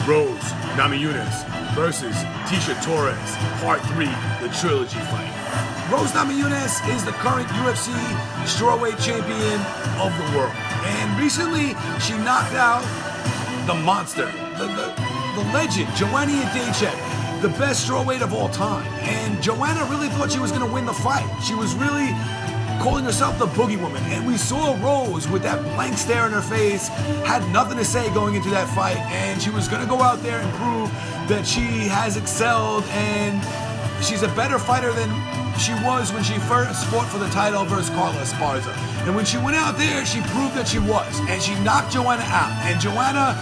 Rose Namajunas versus Tecia Torres, Part 3, the Trilogy fight. Rose Namajunas is the current UFC strawweight champion of the world. And recently, she knocked out the monster, the legend, Joanna Jędrzejczyk, the best strawweight of all time. And Joanna really thought she was going to win the fight. She was really calling herself the Boogie Woman. And we saw Rose with that blank stare on her face, had nothing to say going into that fight. And she was going to go out there and prove that she has excelled and she's a better fighter than she was when she first fought for the title versus Carla Esparza. And when she went out there, she proved that she was. And she knocked Joanna out. And Joanna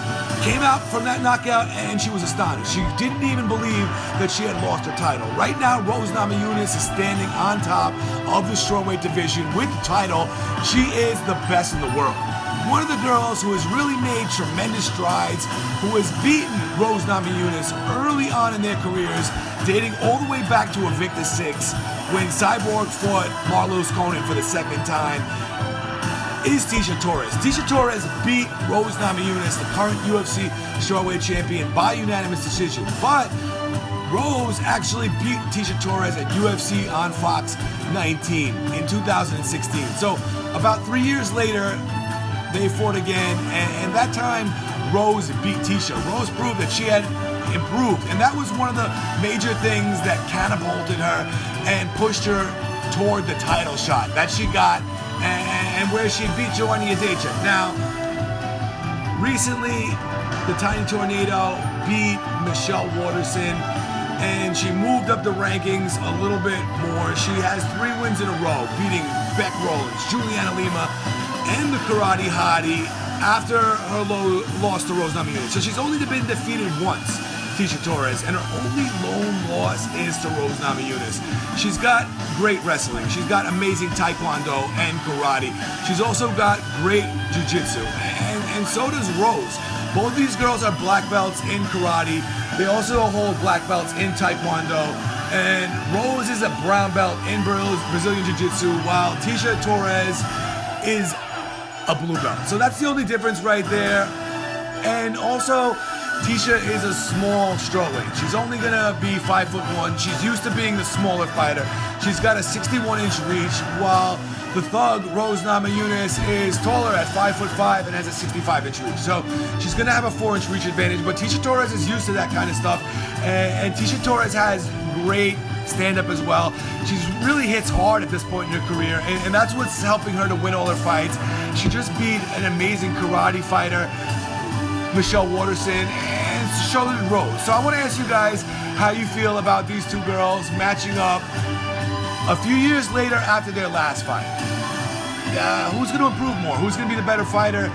came out from that knockout and she was astonished. She didn't even believe that she had lost her title. Right now, Rose Namajunas is standing on top of the strawweight division with the title. She is the best in the world. One of the girls who has really made tremendous strides, who has beaten Rose Namajunas early on in their careers, dating all the way back to Invicta 6, when Cyborg fought Marlos Conan for the second time, is Tecia Torres. Tecia Torres beat Rose Namajunas, the current UFC strawweight champion, by unanimous decision. But Rose actually beat Tecia Torres at UFC on Fox 19 in 2016. So about 3 years later, they fought again, and that time Rose beat Tecia. Rose proved that she had improved, and that was one of the major things that catapulted her and pushed her toward the title shot that she got, and where she beat Joanna Jędrzejczyk. Now, recently, the Tiny Tornado beat Michelle Waterson, and she moved up the rankings a little bit more. She has 3 wins in a row, beating Beck Rollins, Juliana Lima, and the Karate Hottie after her loss to Rose Namajunas. So she's only been defeated once, Tecia Torres, and her only lone loss is to Rose Namajunas. She's got great wrestling. She's got amazing taekwondo and karate. She's also got great jiu-jitsu, and so does Rose. Both these girls are black belts in karate. They also hold black belts in taekwondo. And Rose is a brown belt in Brazilian jiu-jitsu, while Tecia Torres is a blue belt. So that's the only difference right there. And also, Tecia is a small strawweight. She's only gonna be 5'1". She's used to being the smaller fighter. She's got a 61-inch reach, while the thug, Rose Namajunas, is taller at 5'5" and has a 65-inch reach. So she's gonna have a 4-inch reach advantage, but Tecia Torres is used to that kind of stuff. And Tecia Torres has great stand-up as well. She really hits hard at this point in her career, and that's what's helping her to win all her fights. She just beat an amazing karate fighter, Michelle Waterson, and so did Rose. So I want to ask you guys how you feel about these two girls matching up a few years later after their last fight. Who's going to improve more? Who's going to be the better fighter?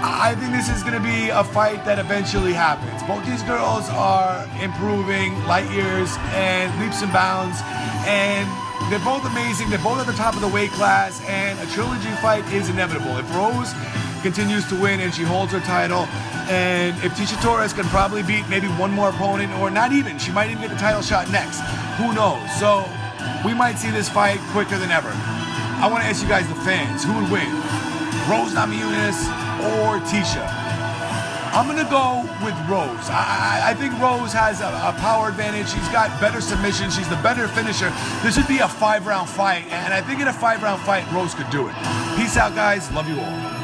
I think this is going to be a fight that eventually happens. Both these girls are improving light years and leaps and bounds, and they're both amazing. They're both at the top of the weight class, and a trilogy fight is inevitable. If Rose continues to win and she holds her title, and if Tecia Torres can probably beat maybe one more opponent, or not even, she might even get the title shot next. Who knows? So we might see this fight quicker than ever. I want to ask you guys, the fans, who would win? Rose Namajunas or Tecia? I'm going to go with Rose. I think Rose has a power advantage. She's got better submission. She's the better finisher. This would be a 5-round fight, and I think in a 5-round fight, Rose could do it. Peace out, guys. Love you all.